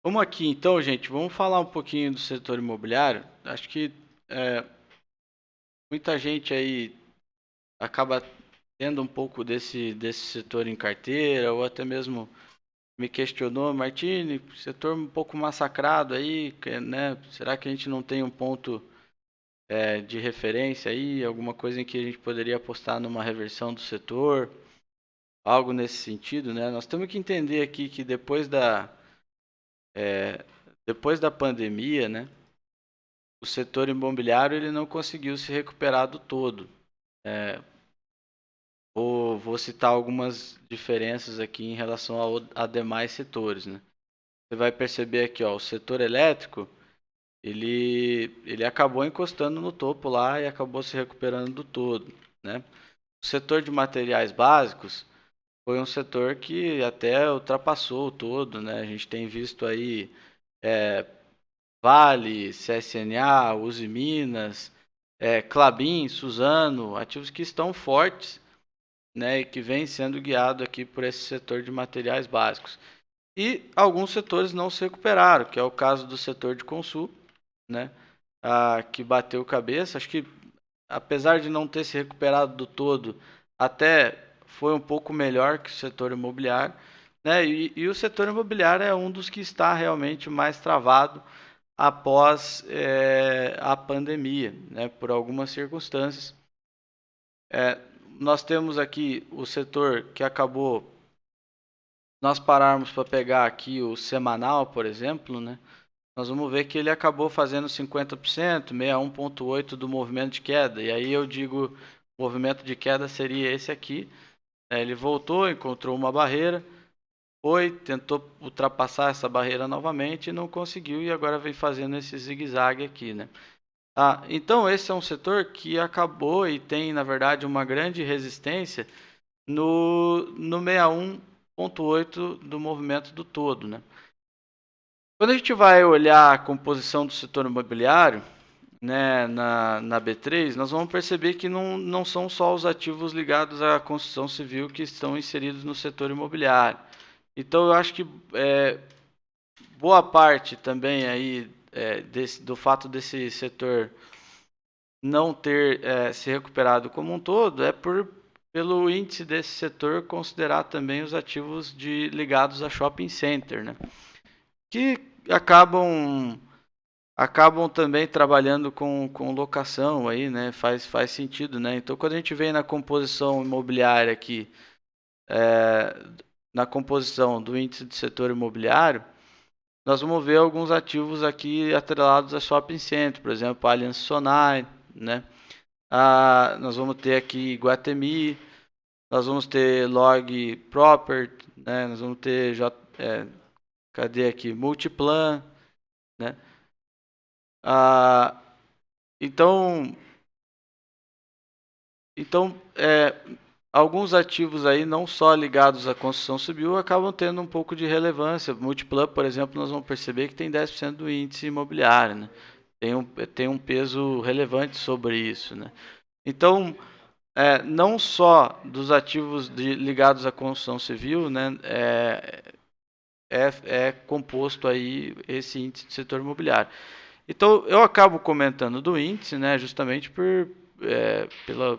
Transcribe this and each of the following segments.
Vamos aqui então, gente, vamos falar um pouquinho do setor imobiliário. Acho que é, muita gente aí acaba tendo um pouco desse setor em carteira, ou até mesmo me questionou, Martini, setor um pouco massacrado aí, né? Será que a gente não tem um ponto de referência aí, alguma coisa em que a gente poderia apostar numa reversão do setor, algo nesse sentido, né? Nós temos que entender aqui que é, depois da pandemia, né? O setor imobiliário ele não conseguiu se recuperar do todo. É, vou citar algumas diferenças aqui em relação a demais setores, né? Você vai perceber aqui, ó, o setor elétrico, ele acabou encostando no topo lá e acabou se recuperando do todo, né? O setor de materiais básicos foi um setor que até ultrapassou o todo, né? A gente tem visto aí é, Vale, CSNA, Uzi Minas, Klabin, Suzano, ativos que estão fortes, né, e que vêm sendo guiados aqui por esse setor de materiais básicos. E alguns setores não se recuperaram, que é o caso do setor de consumo, né, que bateu cabeça. Acho que, apesar de não ter se recuperado do todo, até foi um pouco melhor que o setor imobiliário, né, e o setor imobiliário é um dos que está realmente mais travado após a pandemia, né, por algumas circunstâncias. É, Nós temos aqui o setor que acabou, nós pararmos para pegar aqui o semanal, por exemplo, né, nós vamos ver que ele acabou fazendo 50%, 61,8% do movimento de queda. E aí eu digo, o movimento de queda seria esse aqui. Ele voltou, encontrou uma barreira, tentou ultrapassar essa barreira novamente e não conseguiu, e agora vem fazendo esse zigue-zague aqui, né? Então esse é um setor que acabou e tem, na verdade, uma grande resistência no 61,8 do movimento do todo, né? Quando a gente vai olhar a composição do setor imobiliário, né, na B3, nós vamos perceber que não são só os ativos ligados à construção civil que estão inseridos no setor imobiliário. Então eu acho que boa parte também aí do fato desse setor não ter se recuperado como um todo pelo índice desse setor considerar também os ativos ligados a shopping center, né? Que acabam também trabalhando com locação aí, né? Faz sentido, né? Então, quando a gente vem na composição imobiliária aqui, é, na composição do índice do setor imobiliário, nós vamos ver alguns ativos aqui atrelados a shopping center, por exemplo, Allianz Sonai, né? Nós vamos ter aqui Guatemi, nós vamos ter Log Property, né? Nós vamos ter cadê aqui? Multiplan, né? Ah, então, então, alguns ativos aí, não só ligados à construção civil, acabam tendo um pouco de relevância. Multiplan, por exemplo, nós vamos perceber que tem 10% do índice imobiliário, né? Tem um peso relevante sobre isso, né? Então, não só dos ativos ligados à construção civil, né, é composto aí esse índice do setor imobiliário. Então, eu acabo comentando do índice, né, justamente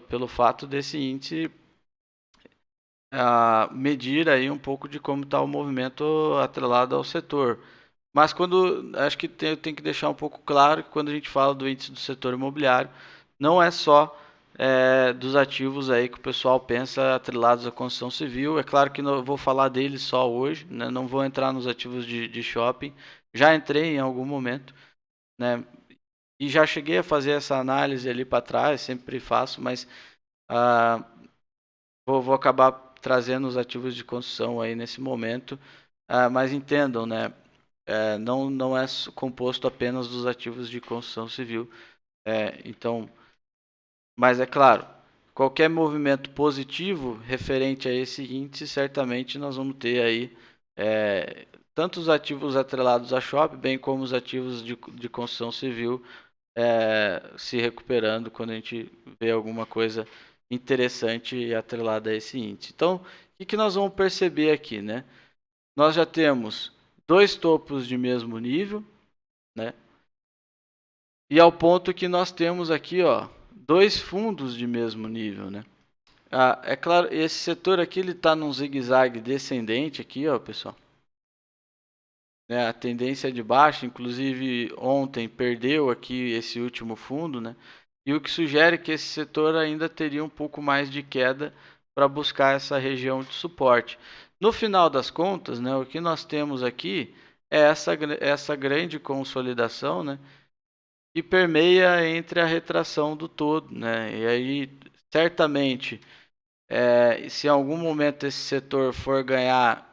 pelo fato desse índice medir aí um pouco de como está o movimento atrelado ao setor. Mas acho que eu tenho que deixar um pouco claro que quando a gente fala do índice do setor imobiliário, não é só dos ativos aí que o pessoal pensa atrelados à construção civil. É claro que não vou falar deles só hoje, né? Não vou entrar nos ativos de shopping. Já entrei em algum momento, né? E já cheguei a fazer essa análise ali para trás, sempre faço, mas ah, vou acabar trazendo os ativos de construção aí nesse momento. Mas entendam, né? Não é composto apenas dos ativos de construção civil. Então, mas é claro, qualquer movimento positivo referente a esse índice, certamente nós vamos ter aí tanto os ativos atrelados a shopping, bem como os ativos de construção civil se recuperando quando a gente vê alguma coisa interessante atrelada a esse índice. Então, o que nós vamos perceber aqui, né? Nós já temos dois topos de mesmo nível, né? E ao ponto que nós temos aqui, ó, dois fundos de mesmo nível, né? É claro, esse setor aqui ele está num zigue-zague descendente aqui, ó, pessoal. Né, a tendência é de baixa, inclusive ontem perdeu aqui esse último fundo, né? E o que sugere que esse setor ainda teria um pouco mais de queda para buscar essa região de suporte. No final das contas, né, o que nós temos aqui é essa grande consolidação, né, que permeia entre a retração do todo, né? E aí, certamente, se em algum momento esse setor for ganhar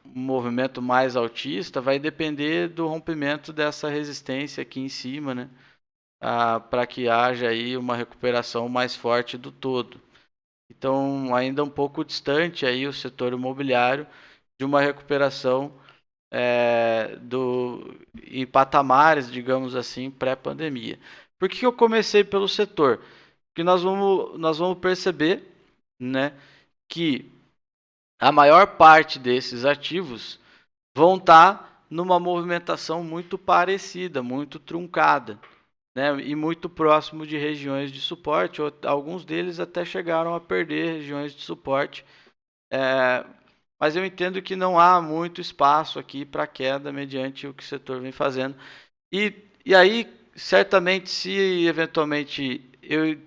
um movimento mais altista, vai depender do rompimento dessa resistência aqui em cima, né? Para que haja aí uma recuperação mais forte do todo. Então, ainda um pouco distante aí o setor imobiliário de uma recuperação em patamares, digamos assim, pré-pandemia. Por que eu comecei pelo setor? Porque nós vamos perceber, né, que a maior parte desses ativos vão estar numa movimentação muito parecida, muito truncada, né? E muito próximo de regiões de suporte. Alguns deles até chegaram a perder regiões de suporte, mas eu entendo que não há muito espaço aqui para queda mediante o que o setor vem fazendo. E aí, certamente, se eventualmente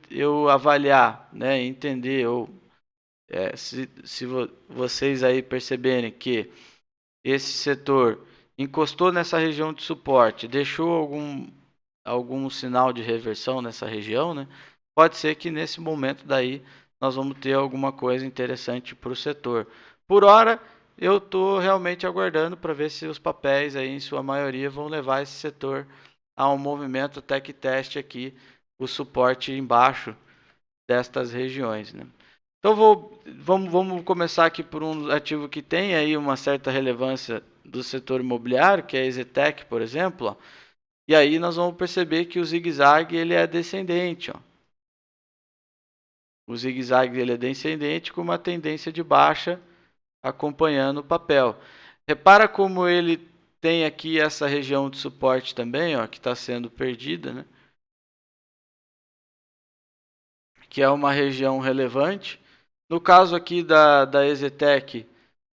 eu avaliar, né, entender, ou se vocês aí perceberem que esse setor encostou nessa região de suporte, deixou algum sinal de reversão nessa região, né? Pode ser que nesse momento daí nós vamos ter alguma coisa interessante para o setor. Por hora, eu estou realmente aguardando para ver se os papéis aí, em sua maioria, vão levar esse setor a um movimento até que teste aqui o suporte embaixo destas regiões, né? Então vamos começar aqui por um ativo que tem aí uma certa relevância do setor imobiliário, que é a EZTEC, por exemplo. Ó. E aí nós vamos perceber que o zigue-zague ele é descendente. Ó. O zigue-zague ele é descendente com uma tendência de baixa acompanhando o papel. Repara como ele tem aqui essa região de suporte também, ó, que está sendo perdida, né? Que é uma região relevante. No caso aqui da EZTEC,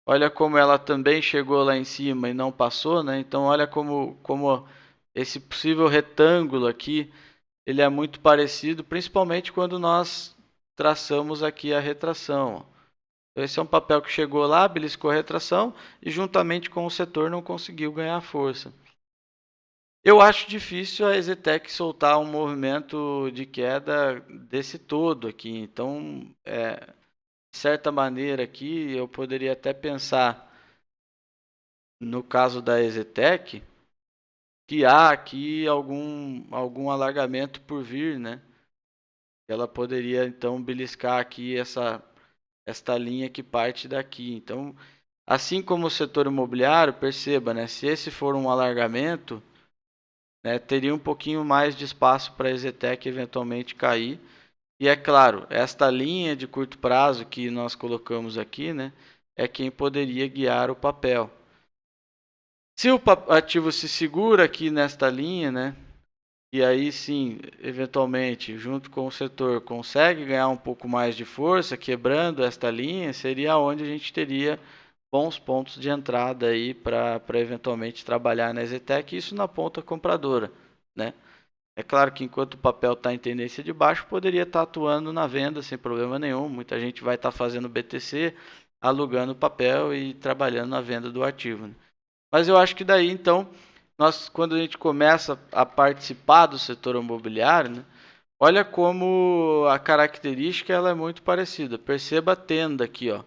olha como ela também chegou lá em cima e não passou, né? Então olha como esse possível retângulo aqui, ele é muito parecido, principalmente quando nós traçamos aqui a retração. Então, esse é um papel que chegou lá, beliscou a retração e juntamente com o setor não conseguiu ganhar força. Eu acho difícil a EZTEC soltar um movimento de queda desse todo aqui. Então, de certa maneira aqui, eu poderia até pensar, no caso da EZTEC, que há aqui algum alargamento por vir, né? Ela poderia, então, beliscar aqui esta linha que parte daqui. Então, assim como o setor imobiliário, perceba, né? Se esse for um alargamento, né, teria um pouquinho mais de espaço para a EZTEC eventualmente cair. E é claro, esta linha de curto prazo que nós colocamos aqui, né, é quem poderia guiar o papel. Se o ativo se segura aqui nesta linha, né, e aí sim, eventualmente, junto com o setor, consegue ganhar um pouco mais de força, quebrando esta linha, seria onde a gente teria bons pontos de entrada aí para eventualmente trabalhar na EZTEC, isso na ponta compradora, né? É claro que enquanto o papel está em tendência de baixo, poderia estar atuando na venda sem problema nenhum. Muita gente vai estar fazendo BTC, alugando o papel e trabalhando na venda do ativo. Né? Mas eu acho que daí, então, quando a gente começa a participar do setor imobiliário, né, olha como a característica ela é muito parecida. Perceba a tenda aqui, ó.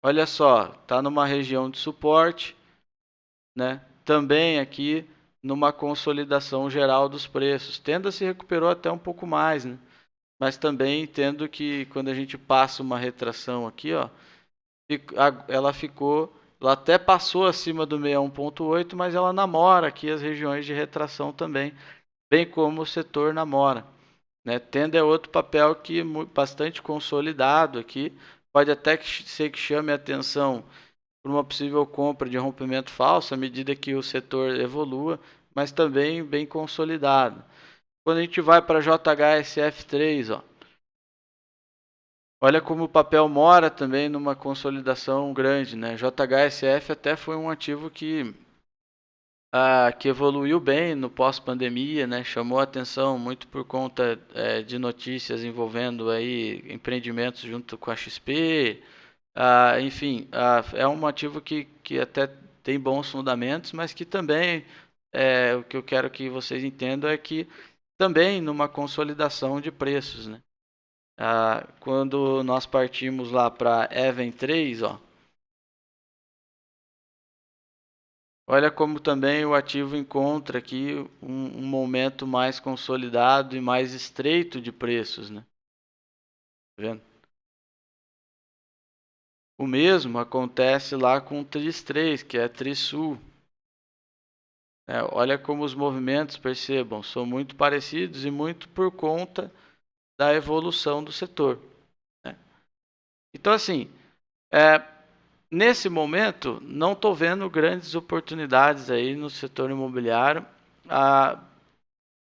Olha só, está numa região de suporte, né? Também aqui numa consolidação geral dos preços. Tenda se recuperou até um pouco mais, né? Mas também entendo que quando a gente passa uma retração aqui, ó, ela até passou acima do 61,8, mas ela namora aqui as regiões de retração também, bem como o setor namora. Né? Tenda é outro papel que é bastante consolidado aqui, pode até ser que chame a atenção por uma possível compra de rompimento falso à medida que o setor evolua, mas também bem consolidado. Quando a gente vai para JHSF3, ó, olha como o papel mora também numa consolidação grande, né? JHSF até foi um ativo que evoluiu bem no pós-pandemia, né? Chamou a atenção muito por conta de notícias envolvendo aí empreendimentos junto com a XP. Enfim, é um ativo que até tem bons fundamentos, mas que também o que eu quero que vocês entendam é que também numa consolidação de preços, né? Quando nós partimos lá para Even 3, ó, olha como também o ativo encontra aqui um momento mais consolidado e mais estreito de preços, né? Tá vendo? O mesmo acontece lá com o TRIS 3, que é a Trisul. Olha como os movimentos, percebam, são muito parecidos e muito por conta da evolução do setor, né? Então, assim, nesse momento, não estou vendo grandes oportunidades aí no setor imobiliário,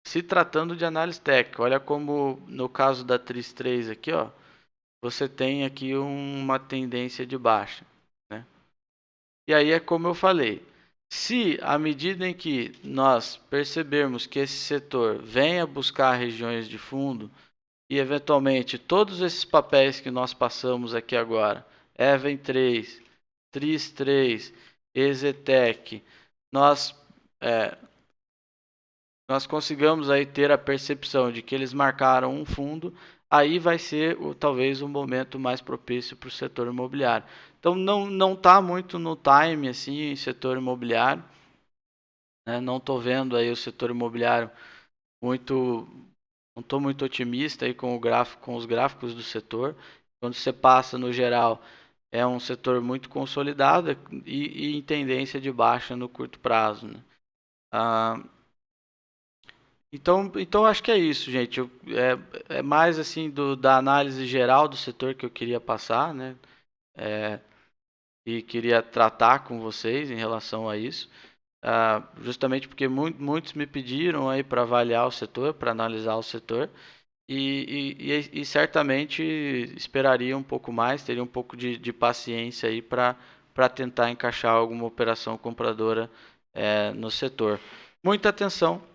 se tratando de análise técnica. Olha como no caso da TRIS 3 aqui, ó, você tem aqui uma tendência de baixa, né? E aí é como eu falei, se à medida em que nós percebermos que esse setor venha buscar regiões de fundo e eventualmente todos esses papéis que nós passamos aqui agora, Even 3, TRIS 3, EZTEC, nós nós consigamos aí ter a percepção de que eles marcaram um fundo, aí vai ser talvez o momento mais propício para o setor imobiliário. Então não está muito no time assim, setor imobiliário, né? Não estou vendo aí o setor imobiliário muito, não estou muito otimista aí com o gráfico, com os gráficos do setor. Quando você passa no geral, é um setor muito consolidado e em tendência de baixa no curto prazo, né? Ah, então acho que é isso, gente. É mais assim da análise geral do setor que eu queria passar, né? É, e queria tratar com vocês em relação a isso. Justamente porque muitos me pediram aí para avaliar o setor, para analisar o setor. E certamente esperaria um pouco mais, teria um pouco de paciência aí para tentar encaixar alguma operação compradora no setor. Muita atenção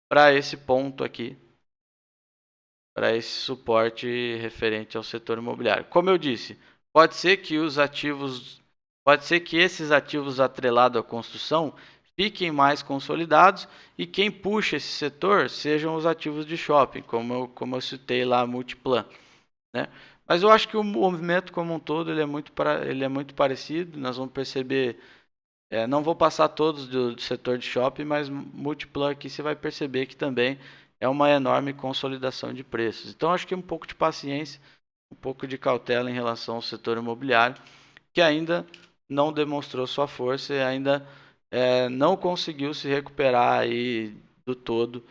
para esse ponto aqui, para esse suporte referente ao setor imobiliário. Como eu disse, pode ser que esses ativos atrelados à construção fiquem mais consolidados e quem puxa esse setor sejam os ativos de shopping, como eu citei lá a Multiplan, né? Mas eu acho que o movimento como um todo ele é muito parecido. Nós vamos perceber, não vou passar todos do setor de shopping, mas Multiplan aqui você vai perceber que também é uma enorme consolidação de preços. Então acho que um pouco de paciência, um pouco de cautela em relação ao setor imobiliário, que ainda não demonstrou sua força e ainda não conseguiu se recuperar aí do todo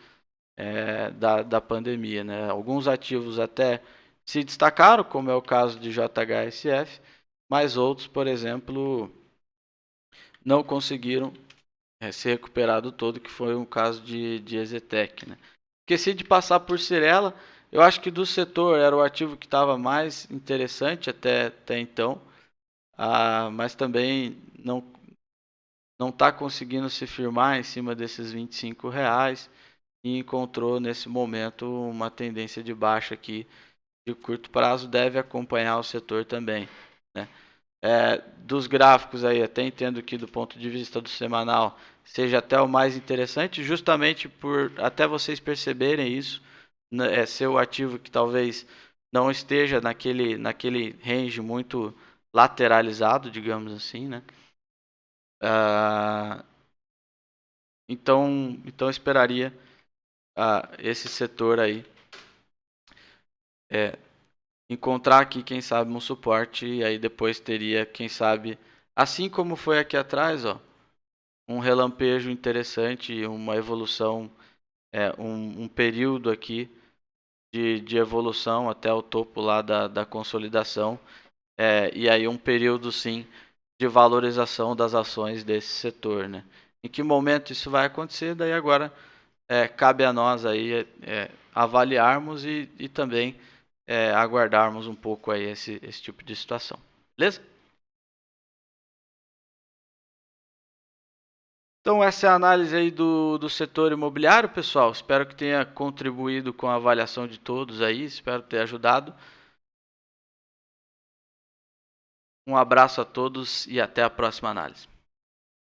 da pandemia, né? Alguns ativos até se destacaram, como é o caso de JHSF, mas outros, por exemplo, não conseguiram se recuperar do todo, que foi o caso de EZTEC, né? Esqueci de passar por Cyrela. Eu acho que do setor era o ativo que estava mais interessante até então, mas também não está conseguindo se firmar em cima desses R$ 25 e encontrou nesse momento uma tendência de baixa aqui de curto prazo, deve acompanhar o setor também, né? Dos gráficos aí, até entendo que do ponto de vista do semanal seja até o mais interessante, justamente por até vocês perceberem isso, né, ser o ativo que talvez não esteja naquele range muito lateralizado, digamos assim, né? Ah, então eu esperaria esse setor aí é, encontrar aqui, quem sabe, um suporte e aí depois teria, quem sabe, assim como foi aqui atrás, ó, um relampejo interessante, uma evolução, um período aqui de evolução até o topo lá da consolidação e aí um período sim de valorização das ações desse setor, né? Em que momento isso vai acontecer? Daí agora cabe a nós aí avaliarmos e também aguardarmos um pouco aí esse tipo de situação. Beleza? Então essa é a análise aí do setor imobiliário, pessoal. Espero que tenha contribuído com a avaliação de todos aí, espero ter ajudado. Um abraço a todos e até a próxima análise.